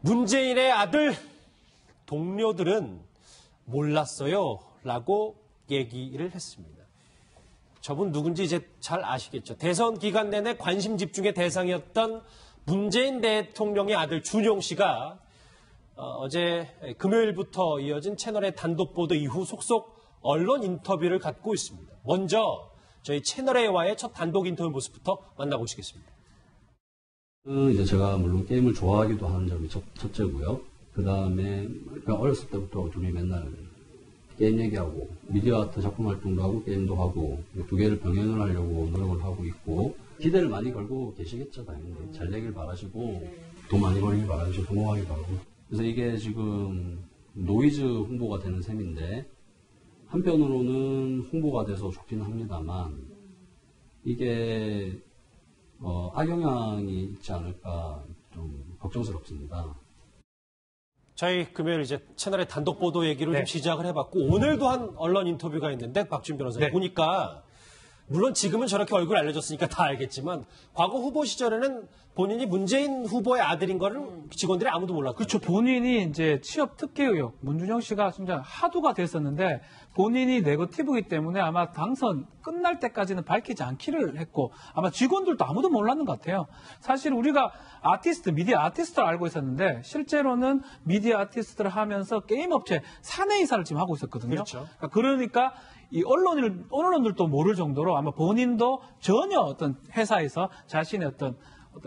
문재인의 아들 동료들은 몰랐어요 라고 얘기를 했습니다. 저분 누군지 이제 잘 아시겠죠. 대선 기간 내내 관심 집중의 대상이었던 문재인 대통령의 아들 준용 씨가 어제 금요일부터 이어진 채널의 단독 보도 이후 속속 언론 인터뷰를 갖고 있습니다. 먼저 저희 채널A와의 첫 단독 인터뷰 모습부터 만나보시겠습니다. 이제 제가 물론 게임을 좋아하기도 하는 점이 첫째고요. 그 다음에 어렸을 때부터 둘이 맨날 게임 얘기하고 미디어 아트 작품 활동도 하고 게임도 하고 두 개를 병행을 하려고 노력을 하고 있고 기대를 많이 걸고 계시겠죠, 당연히. 잘 되길 바라시고 돈 많이 벌길 바라시고 성공하길 바라고. 그래서 이게 지금 노이즈 홍보가 되는 셈인데 한편으로는 홍보가 돼서 좋기는 합니다만 이게 악영향이 있지 않을까 좀 걱정스럽습니다. 저희 금요일 이제 채널의 단독 보도 얘기를 좀 시작을 해봤고 오늘도 한 언론 인터뷰가 있는데 박준 변호사님 보니까 물론 지금은 저렇게 얼굴 알려졌으니까 다 알겠지만 과거 후보 시절에는 본인이 문재인 후보의 아들인 거를 직원들이 아무도 몰랐거든요. 그렇죠. 본인이 이제 취업 특혜 의혹, 문준영 씨가 진짜 하도가 됐었는데 본인이 네거티브이기 때문에 아마 당선 끝날 때까지는 밝히지 않기를 했고 아마 직원들도 아무도 몰랐는 것 같아요. 사실 우리가 미디어 아티스트를 알고 있었는데 실제로는 미디어 아티스트를 하면서 게임 업체 사내 이사를 지금 하고 있었거든요. 그렇죠. 그러니까 이 언론들도 모를 정도로 아마 본인도 전혀 어떤 회사에서 자신의 어떤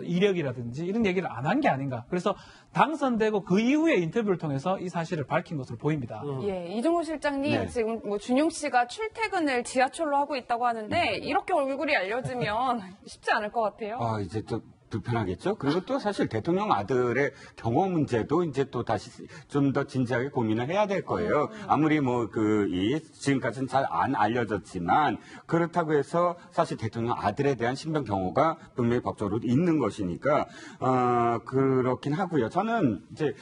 이력이라든지 이런 얘기를 안 한 게 아닌가. 그래서 당선되고 그 이후에 인터뷰를 통해서 이 사실을 밝힌 것으로 보입니다. 예, 이종호 실장님 지금 뭐 준용 씨가 출퇴근을 지하철로 하고 있다고 하는데 이렇게 얼굴이 알려지면 쉽지 않을 것 같아요. 이제 또 불편하겠죠. 그리고 또 사실 대통령 아들의 경호 문제도 이제 또 다시 좀 더 진지하게 고민을 해야 될 거예요. 아무리 지금까지는 잘 안 알려졌지만 그렇다고 해서 사실 대통령 아들에 대한 신변 경호가 분명히 법적으로 있는 것이니까 그렇긴 하고요. 저는 이제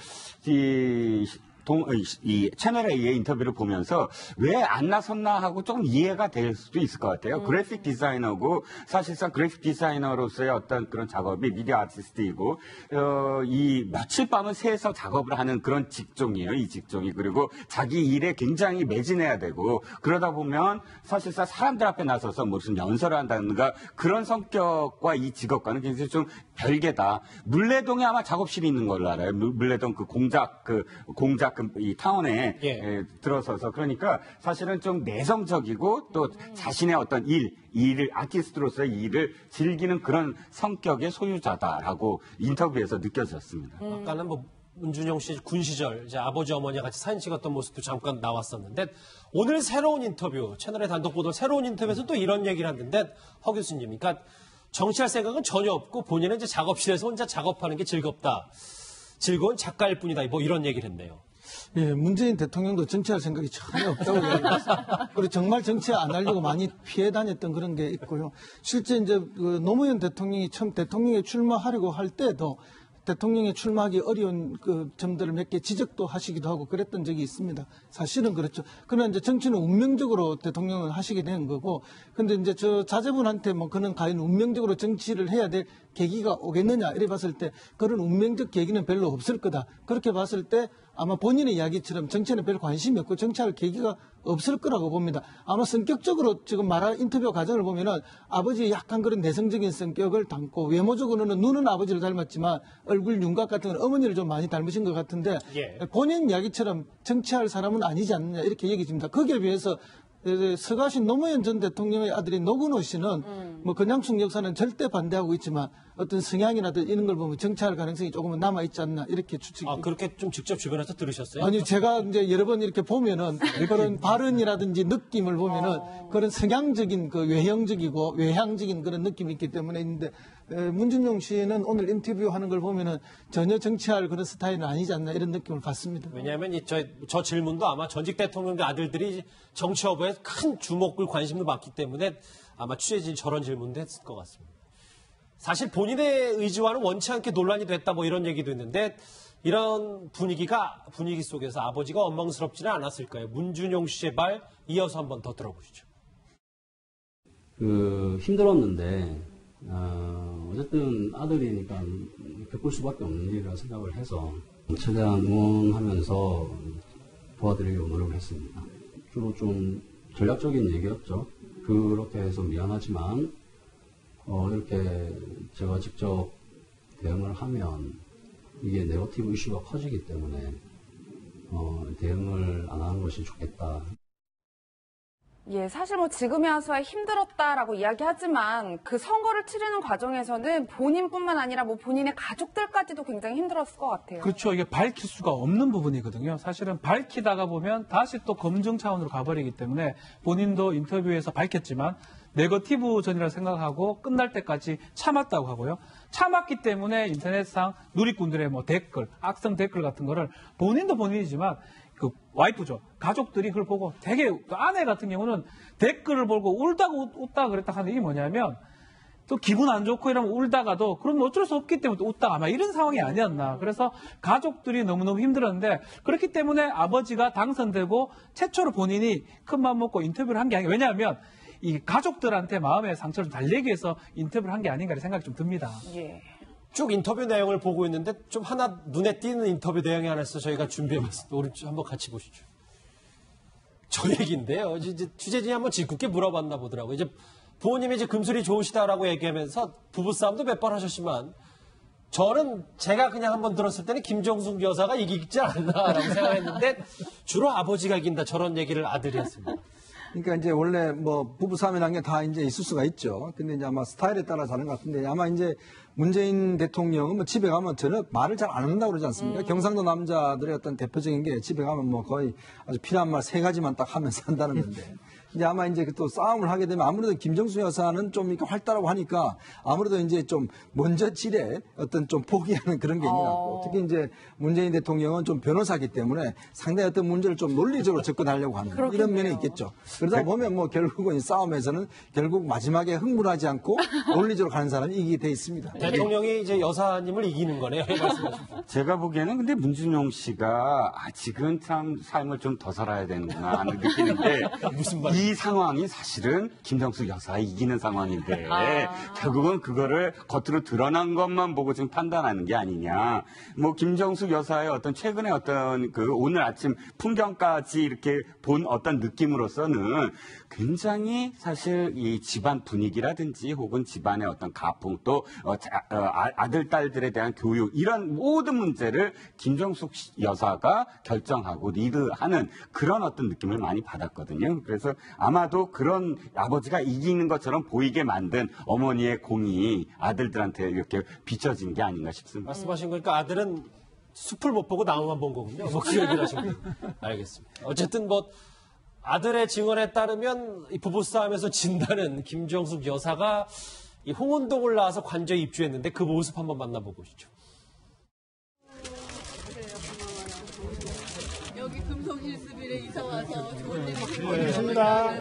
이 채널A의 인터뷰를 보면서 왜 안 나섰나 하고 조금 이해가 될 수도 있을 것 같아요. 그래픽 디자이너고 사실상 그래픽 디자이너로서의 어떤 그런 작업이 미디어 아티스트이고 이 며칠 밤을 새서 작업을 하는 그런 직종이에요. 이 직종이. 그리고 자기 일에 굉장히 매진해야 되고 그러다 보면 사실상 사람들 앞에 나서서 무슨 연설을 한다든가 그런 성격과 이 직업과는 굉장히 좀 별개다. 물레동에 아마 작업실이 있는 걸로 알아요. 물레동 그 공작 이 타운에 들어서서 그러니까 사실은 좀 내성적이고 또 자신의 어떤 일을 아티스트로서의 일을 즐기는 그런 성격의 소유자다라고 인터뷰에서 느껴졌습니다. 아까는 문준영 씨 군 시절 이제 아버지 어머니와 같이 사진 찍었던 모습도 잠깐 나왔었는데 오늘 새로운 인터뷰 채널의 단독 보도 새로운 인터뷰에서 또 이런 얘기를 하는데 허 교수님, 그러니까 정치할 생각은 전혀 없고 본인은 이제 작업실에서 혼자 작업하는 게 즐겁다. 즐거운 작가일 뿐이다. 이런 얘기를 했네요. 예, 문재인 대통령도 정치할 생각이 전혀 없다고 얘기했습니다. 그리고 정말 정치 안 하려고 많이 피해 다녔던 그런 게 있고요. 실제 이제 노무현 대통령이 처음 대통령에 출마하려고 할 때도 대통령에 출마하기 어려운 그 점들을 몇 개 지적도 하시기도 하고 그랬던 적이 있습니다. 사실은 그렇죠. 그러나 이제 정치는 운명적으로 대통령을 하시게 된 거고, 근데 이제 저 자제분한테 그는 과연 운명적으로 정치를 해야 될 계기가 오겠느냐 이래 봤을 때 그런 운명적 계기는 별로 없을 거다. 그렇게 봤을 때 아마 본인의 이야기처럼 정치에는 별 관심이 없고 정치할 계기가 없을 거라고 봅니다. 아마 성격적으로 지금 말한 인터뷰 과정을 보면은 아버지의 약간 그런 내성적인 성격을 담고 외모적으로는 눈은 아버지를 닮았지만 얼굴 윤곽 같은 건 어머니를 좀 많이 닮으신 것 같은데 본인 이야기처럼 정치할 사람은 아니지 않느냐 이렇게 얘기 줍니다. 거기에 비해서 서가신 노무현 전 대통령의 아들이 노근호 씨는 건양충 역사는 절대 반대하고 있지만 어떤 성향이라든지 이런 걸 보면 정치할 가능성이 조금은 남아있지 않나 이렇게 추측이. 그렇게 좀 직접 주변에서 들으셨어요? 아니, 제가 이제 여러 번 이렇게 보면은 그런 발언이라든지 느낌을 보면은 그런 성향적인 외형적이고 외향적인 그런 느낌이 있기 때문에 있는데 문준용 씨는 오늘 인터뷰하는 걸 보면은 전혀 정치할 그런 스타일은 아니지 않나 이런 느낌을 받습니다. 왜냐하면 저 질문도 아마 전직 대통령의 아들들이 정치 여부에 큰 주목을 관심도 받기 때문에 아마 취재진이 저런 질문도 했을 것 같습니다. 사실 본인의 의지와는 원치 않게 논란이 됐다 이런 얘기도 있는데 이런 분위기 속에서 아버지가 원망스럽지는 않았을까요? 문준용 씨의 말 이어서 한번 더 들어보시죠. 힘들었는데 어쨌든 아들이니까 겪을 수밖에 없는 일이라 생각을 해서 최대한 응원하면서 도와드리려고 노력을 했습니다. 주로 좀 전략적인 얘기였죠. 그렇게 해서 미안하지만 이렇게 제가 직접 대응을 하면 이게 네거티브 이슈가 커지기 때문에 대응을 안 하는 것이 좋겠다. 예, 사실 뭐 지금에 와서야 힘들었다라고 이야기하지만 그 선거를 치르는 과정에서는 본인뿐만 아니라 뭐 본인의 가족들까지도 굉장히 힘들었을 것 같아요. 그렇죠. 이게 밝힐 수가 없는 부분이거든요. 사실은 밝히다가 보면 다시 또 검증 차원으로 가버리기 때문에 본인도 인터뷰에서 밝혔지만 네거티브 전이라 생각하고 끝날 때까지 참았다고 하고요. 참았기 때문에 인터넷상 누리꾼들의 뭐 댓글, 악성 댓글 같은 거를 본인도 본인이지만 그 와이프죠. 가족들이 그걸 보고 되게 또 아내 같은 경우는 댓글을 보고 울다가 웃다가 그랬다 하는데 이게 뭐냐면 또 기분 안 좋고 이러면 울다가도 그럼 어쩔 수 없기 때문에 또 웃다가 아마 이런 상황이 아니었나. 그래서 가족들이 너무너무 힘들었는데 그렇기 때문에 아버지가 당선되고 최초로 본인이 큰 맘 먹고 인터뷰를 한 게 아니에요. 왜냐하면 이 가족들한테 마음의 상처를 달래기 위해서 인터뷰를 한 게 아닌가 생각이 좀 듭니다. 예. 쭉 인터뷰 내용을 보고 있는데 좀 하나 눈에 띄는 인터뷰 내용이 하나 있어서 저희가 준비해봤습니다. 우리 한번 같이 보시죠. 저 얘기인데요. 이제 취재진이 한번 짓궂게 물어봤나 보더라고요. 이제 부모님이 이제 금술이 좋으시다라고 얘기하면서 부부싸움도 몇 번 하셨지만 저는 제가 그냥 한번 들었을 때는 김정숙 여사가 이기지 않나라고 생각했는데 주로 아버지가 이긴다 저런 얘기를 아들이 했습니다. 그러니까 이제 원래 뭐 부부싸움이라는 게 다 이제 있을 수가 있죠. 근데 이제 아마 스타일에 따라 다른 것 같은데 아마 이제 문재인 대통령은 뭐 집에 가면 전혀 말을 잘 안 한다고 그러지 않습니까? 경상도 남자들의 어떤 대표적인 게 집에 가면 뭐 거의 아주 필요한 말 3가지만 딱 하면서 한다는 건데. 이제 아마 이제 또 싸움을 하게 되면 아무래도 김정수 여사는 좀 이렇게 활달하고 하니까 아무래도 이제 좀 먼저 질에 어떤 좀 포기하는 그런 게 있는 것 같고 특히 이제 문재인 대통령은 좀 변호사기 때문에 상당히 어떤 문제를 좀 논리적으로 접근하려고 하는 이런 면이 있겠죠. 그러다 보면 뭐 결국은 이 싸움에서는 결국 마지막에 흥분하지 않고 논리적으로 가는 사람이 이기게 돼 있습니다. 대통령이 이제 여사님을 이기는 거네요. 제가 보기에는 근데 문준용 씨가 아직은 참 삶을 좀 더 살아야 되는구나 하는 느끼는데 무슨 말? 이 상황이 사실은 김정숙 여사가 이기는 상황인데 결국은 그거를 겉으로 드러난 것만 보고 지금 판단하는 게 아니냐. 뭐 김정숙 여사의 어떤 최근의 어떤 그 오늘 아침 풍경까지 이렇게 본 어떤 느낌으로서는 굉장히 사실 이 집안 분위기라든지 혹은 집안의 어떤 가풍 또 아들 딸들에 대한 교육 이런 모든 문제를 김정숙 여사가 결정하고 리드하는 그런 어떤 느낌을 많이 받았거든요. 그래서 아마도 그런 아버지가 이기는 것처럼 보이게 만든 어머니의 공이 아들들한테 이렇게 비춰진 게 아닌가 싶습니다. 말씀하신 거니까 아들은 숲을 못 보고 나무만 본 거군요. 뭐 그 얘기를 하신 거예요. 알겠습니다. 어쨌든 뭐 아들의 증언에 따르면 이 부부싸움에서 진다는 김정숙 여사가 이 홍은동을 나와서 관저에 입주했는데 그 모습 한번 만나보고 오시죠. 여기 금속실습일에 이사 와서 좋은 일이 알겠습니다.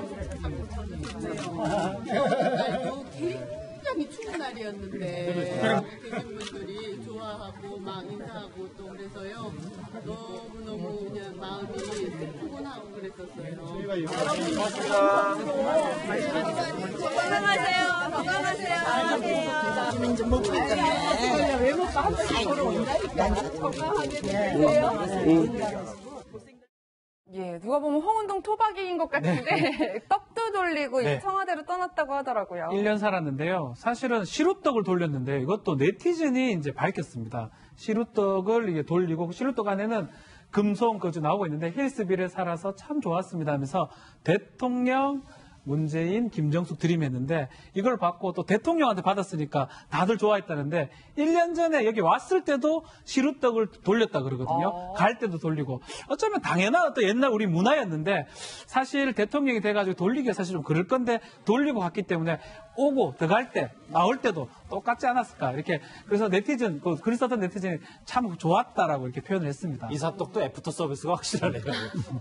굉장히 추운 날이었는데 계신 분들이 좋아하고 막 인사하고 또 그래서요 너무너무 그냥 마음이 슬프곤 하고 그랬었어요. 건강하세요. 건강하세요. 외모가 한 번씩 돌아온다니까. 건강하게 되세요. 예, 누가 보면 홍은동 토박이인 것 같은데 떡도 돌리고 이제 청와대로 떠났다고 하더라고요. 1년 살았는데요. 사실은 시루떡을 돌렸는데 이것도 네티즌이 이제 밝혔습니다. 시루떡을 이게 돌리고 시루떡 안에는 금속 거주 나오고 있는데 힐스빌에 살아서 참 좋았습니다 하면서 대통령 문재인, 김정숙 드림했는데 이걸 받고 또 대통령한테 받았으니까 다들 좋아했다는데 1년 전에 여기 왔을 때도 시루떡을 돌렸다 그러거든요. 갈 때도 돌리고 어쩌면 당연한 또 옛날 우리 문화였는데 사실 대통령이 돼가지고 돌리기가 사실 좀 그럴 건데 돌리고 갔기 때문에 오고 들어갈 때 나올 때도 똑같지 않았을까 이렇게 그래서 네티즌 글 썼던 네티즌이 참 좋았다라고 이렇게 표현을 했습니다. 이사떡도 애프터 서비스가 확실하네요.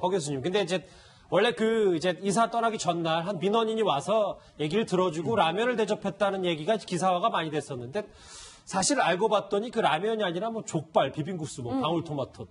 허 교수님. 근데 이제 원래 그 이제 이사 떠나기 전날 한 민원인이 와서 얘기를 들어주고 라면을 대접했다는 얘기가 기사화가 많이 됐었는데 사실 알고 봤더니 그 라면이 아니라 뭐 족발, 비빔국수, 뭐 방울토마토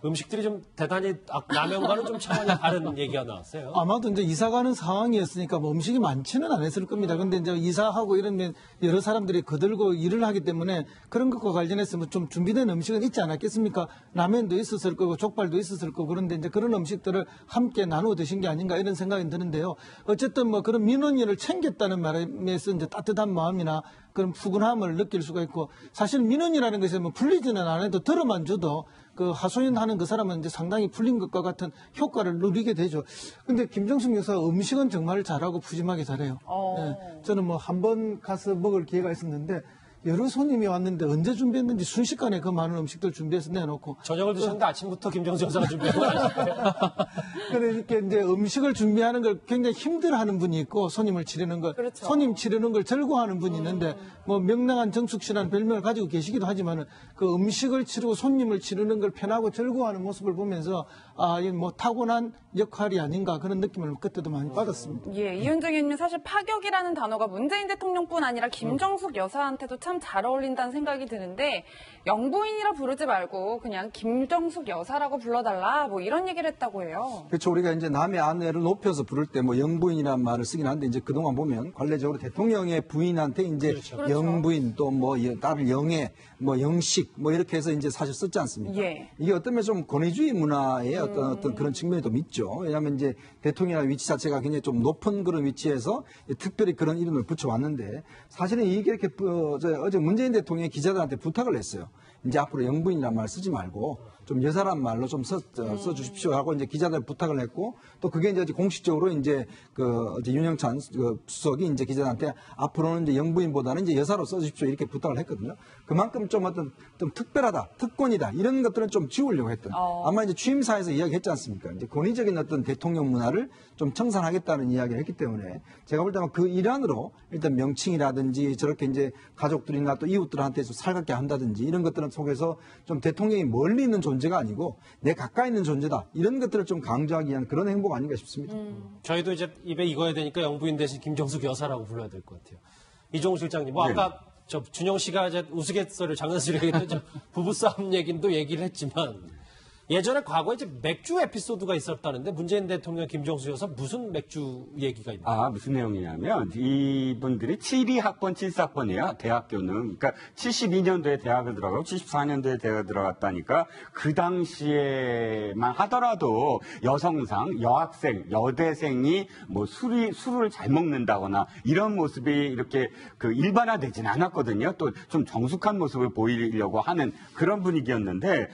음식들이 좀 대단히 라면과는 좀 차원이 다른 얘기가 나왔어요. 아마도 이제 이사 가는 상황이었으니까 뭐 음식이 많지는 않았을 겁니다. 근데 이제 이사하고 이런 여러 사람들이 거들고 일을 하기 때문에 그런 것과 관련해서 뭐 좀 준비된 음식은 있지 않았겠습니까? 라면도 있었을 거고 족발도 있었을 거고 그런데 이제 그런 음식들을 함께 나누어 드신 게 아닌가 이런 생각이 드는데요. 어쨌든 뭐 그런 민원인을 챙겼다는 말에서 이제 따뜻한 마음이나 그런 푸근함을 느낄 수가 있고 사실 민원이라는 것이 뭐 풀리지는 않아도 들어만 줘도 그 하소연하는 그 사람은 이제 상당히 풀린 것과 같은 효과를 누리게 되죠. 근데 김정숙 여사 음식은 정말 잘하고 푸짐하게 잘해요. 네, 저는 뭐 한 번 가서 먹을 기회가 있었는데 여러 손님이 왔는데 언제 준비했는지 순식간에 그 많은 음식들 준비해서 내놓고 저녁을 드셨는데 아침부터 김정숙 여사가 준비한 거 아니에요? 그래 이렇게 이제 음식을 준비하는 걸 굉장히 힘들어하는 분이 있고 손님을 치르는 걸 그렇죠. 손님 치르는 걸 즐거워하는 분이 있는데 뭐 명랑한 정숙 씨라는 별명을 가지고 계시기도 하지만은 그 음식을 치르고 손님을 치르는 걸 편하고 즐거워하는 모습을 보면서 아, 이 뭐 타고난 역할이 아닌가 그런 느낌을 그때도 많이 받았습니다. 예, 이현정 의원님 사실 파격이라는 단어가 문재인 대통령뿐 아니라 김정숙 여사한테도 참 잘 어울린다는 생각이 드는데 영부인이라 부르지 말고 그냥 김정숙 여사라고 불러달라 뭐 이런 얘기를 했다고 해요. 그렇죠. 우리가 이제 남의 아내를 높여서 부를 때 뭐 영부인이라는 말을 쓰긴 하는데 이제 그동안 보면 관례적으로 대통령의 부인한테 이제 그렇죠. 영부인 또 뭐 딸 영애 뭐 영식 뭐 이렇게 해서 이제 사실 썼지 않습니까? 예. 이게 어떤 면에서 좀 권위주의 문화의 어떤 그런 측면이 좀 있죠. 왜냐하면 이제 대통령의 위치 자체가 굉장히 좀 높은 그런 위치에서 특별히 그런 이름을 붙여왔는데 사실은 이게 이렇게 어제 문재인 대통령이 기자들한테 부탁을 했어요. 이제 앞으로 영부인이라는 말 쓰지 말고 좀 여사란 말로 좀 써주십시오 하고 이제 기자들 부탁을 했고 또 그게 이제 공식적으로 이제 어제 윤영찬 수석이 이제 기자들한테 앞으로는 이제 영부인보다는 이제 여사로 써주십시오 이렇게 부탁을 했거든요. 그만큼 좀 좀 특별하다, 특권이다 이런 것들은 좀 지우려고 했던. 아마 이제 취임사에서 이야기했지 않습니까? 이제 권위적인 어떤 대통령 문화를 좀 청산하겠다는 이야기를 했기 때문에 제가 볼 때는 그 일환으로 일단 명칭이라든지 저렇게 이제 가족들이나 또 이웃들한테 좀 살갑게 한다든지 이런 것들은 속에서 좀 대통령이 멀리 있는 존재가 아니고 내 가까이 있는 존재다 이런 것들을 좀 강조하기 위한 그런 행보가 아닌가 싶습니다. 저희도 이제 입에 익어야 되니까 영부인 대신 김정숙 여사라고 불러야 될 것 같아요. 이종우 실장님, 뭐 아까 저 준영 씨가 이제 우스갯소리를 장난스럽게 했던 부부싸움 얘기도 얘기를 했지만 예전에 과거에 이제 맥주 에피소드가 있었다는데 문재인 대통령 김정숙 여사 무슨 맥주 얘기가 있나요? 아, 무슨 내용이냐면 이분들이 72학번, 74학번이에요. 대학교는. 그러니까 72년도에 대학을 들어가고 74년도에 대학을 들어갔다니까 그 당시에만 하더라도 여성상, 여학생, 여대생이 뭐 술을 잘 먹는다거나 이런 모습이 이렇게 그 일반화되진 않았거든요. 또 좀 정숙한 모습을 보이려고 하는 그런 분위기였는데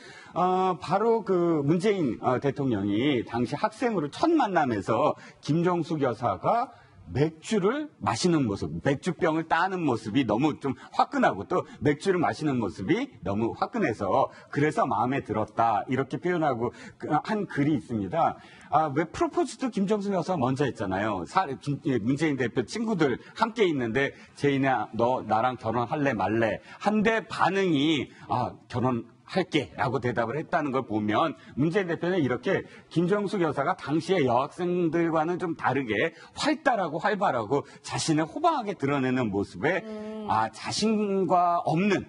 바로 그 문재인 대통령이 당시 학생으로 첫 만남에서 김정숙 여사가 맥주를 마시는 모습, 맥주병을 따는 모습이 너무 좀 화끈하고 또 맥주를 마시는 모습이 너무 화끈해서 그래서 마음에 들었다 이렇게 표현하고 한 글이 있습니다. 왜 프로포즈도 김정숙 여사가 먼저 했잖아요. 문재인 대표 친구들 함께 있는데 제인아 너 나랑 결혼할래 말래 한데 반응이 결혼할게 라고 대답을 했다는 걸 보면 문재인 대표는 이렇게 김정숙 여사가 당시의 여학생들과는 좀 다르게 활달하고 활발하고 자신을 호방하게 드러내는 모습에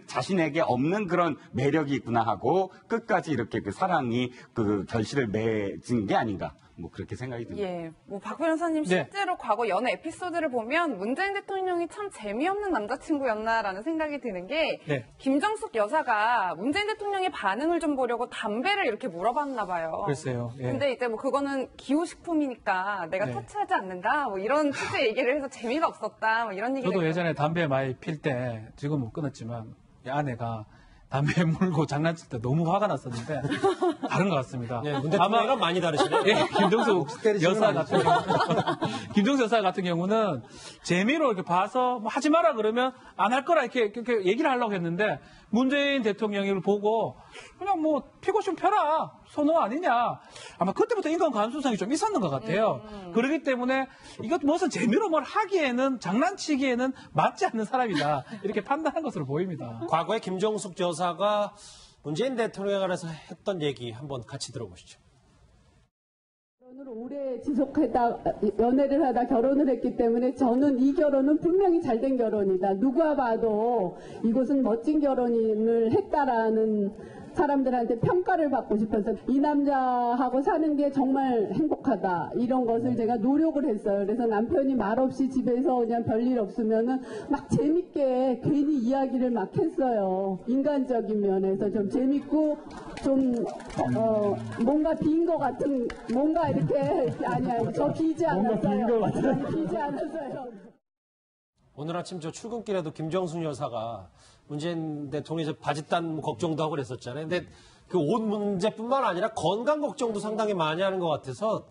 자신에게 없는 그런 매력이 있구나 하고 끝까지 이렇게 그 사랑이 그 결실을 맺은 게 아닌가. 뭐 그렇게 생각이 듭니다. 예, 뭐 박 변호사님 실제로 과거 연애 에피소드를 보면 문재인 대통령이 참 재미없는 남자친구였나라는 생각이 드는 게 김정숙 여사가 문재인 대통령의 반응을 좀 보려고 담배를 이렇게 물어봤나 봐요. 글쎄요. 예. 근데 이제 뭐 그거는 기호식품이니까 내가 터치하지 않는다 뭐 이런 취지의 얘기를 해서 재미가 없었다 뭐 이런 얘기가 저도 있어요. 예전에 담배 많이 필 때 지금 못 끊었지만 이 아내가 담배 물고 장난칠 때 너무 화가 났었는데 다른 것 같습니다. 네, 문 대통령이랑 많이 다르시네요. 예, 김정숙 여사 같은 경우, 김정숙 여사 같은 경우는 재미로 이렇게 봐서 뭐 하지 마라 그러면 안 할 거라 이렇게 얘기를 하려고 했는데 문재인 대통령을 보고 그냥 뭐 피고 싶으면 펴라 선호 아니냐. 아마 그때부터 인간 감수성이 좀 있었는 것 같아요. 그렇기 때문에 이것 무슨 재미로 뭘 하기에는 장난치기에는 맞지 않는 사람이다 이렇게 판단한 것으로 보입니다. 과거에 김정숙 여사가 문재인 대통령에 관해서 했던 얘기 한번 같이 들어보시죠. 결혼을 오래 지속하다 연애를 하다 결혼을 했기 때문에 저는 이 결혼은 분명히 잘된 결혼이다. 누가 봐도 이것은 멋진 결혼을 했다라는 사람들한테 평가를 받고 싶어서 이 남자하고 사는 게 정말 행복하다 이런 것을 제가 노력을 했어요. 그래서 남편이 말없이 집에서 그냥 별일 없으면은 막 재밌게 괜히 이야기를 막 했어요. 인간적인 면에서 좀 재밌고 좀 뭔가 빈 것 같은 뭔가 이렇게 아니야 저 비지 않았어요. 비지 않았어요. 오늘 아침 저 출근길에도 김정순 여사가 문재인 대통령이 바짓단 걱정도 하고 그랬었잖아요. 근데 그 옷 문제뿐만 아니라 건강 걱정도 상당히 많이 하는 것 같아서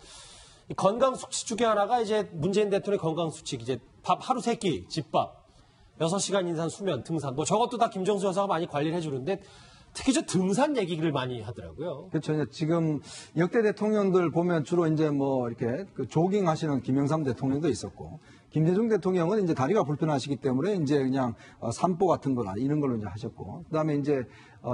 이 건강 수칙 중에 하나가 이제 문재인 대통령의 건강 수칙 이제 밥 하루 3끼, 집밥, 6시간 이상 수면, 등산 뭐 저것도 다 김정순 여사가 많이 관리를 해주는데 특히 저 등산 얘기를 많이 하더라고요. 그렇죠. 지금 역대 대통령들 보면 주로 이제 뭐 이렇게 그 조깅 하시는 김영삼 대통령도 있었고, 김대중 대통령은 이제 다리가 불편하시기 때문에 이제 그냥 산보 같은 거나 이런 걸로 이제 하셨고, 그다음에 이제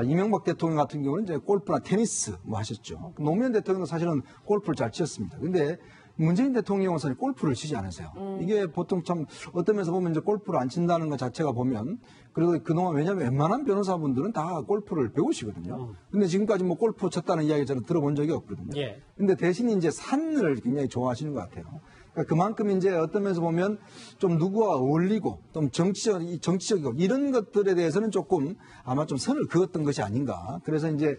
이명박 대통령 같은 경우는 이제 골프나 테니스 뭐 하셨죠. 노무현 대통령도 사실은 골프를 잘 치셨습니다. 근데 문재인 대통령은 사실 골프를 치지 않으세요. 이게 보통 참 어떤 면에서 보면 이제 골프를 안 친다는 것 자체가 보면 그래도 그동안 왜냐하면 웬만한 변호사분들은 다 골프를 배우시거든요. 근데 지금까지 뭐 골프 쳤다는 이야기 저는 들어본 적이 없거든요. 예. 근데 대신 이제 산을 굉장히 좋아하시는 것 같아요. 그러니까 그만큼 이제 어떤 면에서 보면 좀 누구와 어울리고 좀 정치적이고 이런 것들에 대해서는 조금 아마 좀 선을 그었던 것이 아닌가. 그래서 이제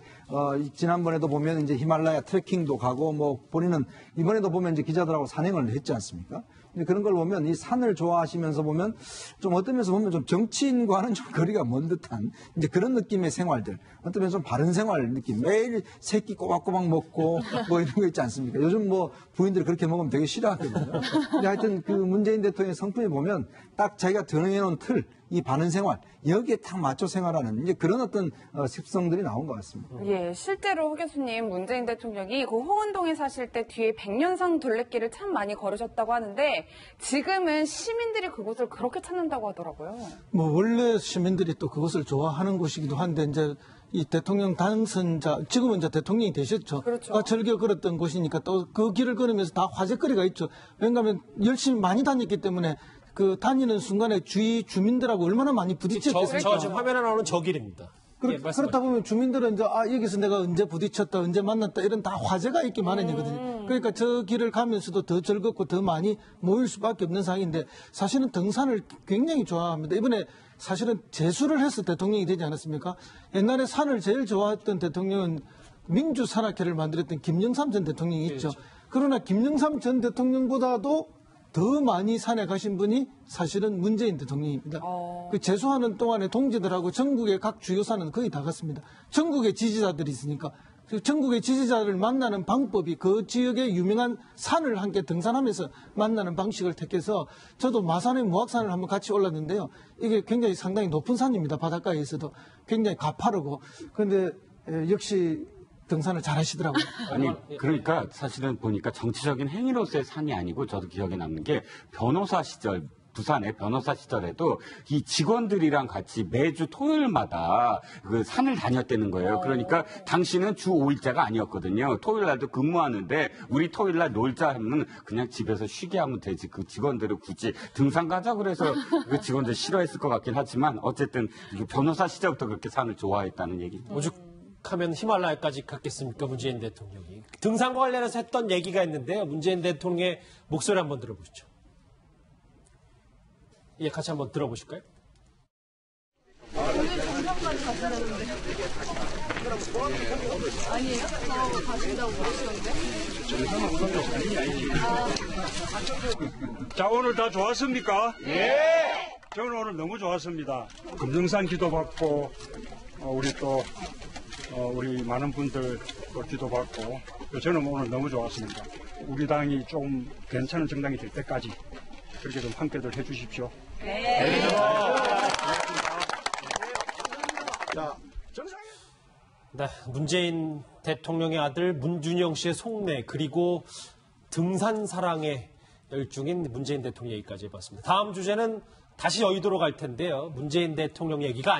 지난번에도 보면 이제 히말라야 트레킹도 가고 뭐 본인은 이번에도 보면 이제 기자들하고 산행을 했지 않습니까? 근데 그런 걸 보면 이 산을 좋아하시면서 보면 좀 어떤 면에서 보면 좀 정치인과는 좀 거리가 먼 듯한 이제 그런 느낌의 생활들. 어떤 면에서 좀 바른 생활 느낌. 매일 새끼 꼬박꼬박 먹고 뭐 이런 거 있지 않습니까? 요즘 뭐 부인들이 그렇게 먹으면 되게 싫어하거든요. 근데 하여튼 그 문재인 대통령의 성품에 보면 딱 자기가 정해놓은 틀, 이 바른 생활, 여기에 딱 맞춰 생활하는 이제 그런 어떤 습성들이 나온 것 같습니다. 예, 실제로 호 교수님 문재인 대통령이 그 호은동에 사실 때 뒤에 백년상 둘레길을 참 많이 걸으셨다고 하는데 지금은 시민들이 그곳을 그렇게 찾는다고 하더라고요. 뭐 원래 시민들이 또 그것을 좋아하는 곳이기도 한데 이제 이 대통령 당선자 지금은 이제 대통령이 되셨죠. 그렇죠. 즐겨 걸었던 곳이니까 또 그 길을 걸으면서 다 화제거리가 있죠. 왜냐하면 열심히 많이 다녔기 때문에 그 다니는 순간에 주위 주민들하고 얼마나 많이 부딪혔겠습니까. 저 지금 화면에 나오는 저 길입니다. 그렇다 보면 주민들은 이제 여기서 내가 언제 부딪혔다, 언제 만났다 이런 다 화제가 있기 마련이거든요. 그러니까 저 길을 가면서도 더 즐겁고 더 많이 모일 수밖에 없는 상황인데 사실은 등산을 굉장히 좋아합니다. 이번에 사실은 재수를 해서 대통령이 되지 않았습니까? 옛날에 산을 제일 좋아했던 대통령은 민주산악회를 만들었던 김영삼 전 대통령이 있죠. 그러나 김영삼 전 대통령보다도 더 많이 산에 가신 분이 사실은 문재인 대통령입니다. 그 재수하는 동안에 동지들하고 전국의 각 주요 산은 거의 다 갔습니다. 전국의 지지자들이 있으니까. 전국의 지지자를 만나는 방법이 그 지역의 유명한 산을 함께 등산하면서 만나는 방식을 택해서 저도 마산의 무악산을 한번 같이 올랐는데요. 이게 굉장히 상당히 높은 산입니다. 바닷가에서도 굉장히 가파르고. 그런데 역시 등산을 잘 하시더라고요. 아니, 그러니까 사실은 보니까 정치적인 행위로서의 산이 아니고 저도 기억에 남는 게 변호사 시절, 부산의 변호사 시절에도 이 직원들이랑 같이 매주 토요일마다 그 산을 다녔다는 거예요. 그러니까 당신은 주 5일자가 아니었거든요. 토요일 날도 근무하는데 우리 토요일 날 놀자 하면 그냥 집에서 쉬게 하면 되지. 그 직원들을 굳이 등산 가자 그래서 그 직원들 싫어했을 것 같긴 하지만 어쨌든 변호사 시절부터 그렇게 산을 좋아했다는 얘기. 오죽하면 히말라야까지 갔겠습니까, 문재인 대통령이. 등산과 관련해서 했던 얘기가 있는데요. 문재인 대통령의 목소리 한번 들어보시죠. 예, 같이 한번 들어보실까요? 오늘 정상까지 가시는데. 아니에요? 저 가신다고 하시던데? 자, 오늘 다 좋았습니까? 예! 저는 오늘 너무 좋았습니다. 금정산 기도 받고, 우리 또, 우리 많은 분들 또 기도 받고, 저는 오늘 너무 좋았습니다. 우리 당이 좀 괜찮은 정당이 될 때까지 그렇게 좀 함께들 해주십시오. 네. 자, 네, 문재인 대통령의 아들 문준영 씨의 속내 그리고 등산 사랑에 열중인 문재인 대통령 얘기까지 해봤습니다. 다음 주제는 다시 여의도로 갈 텐데요. 문재인 대통령 얘기가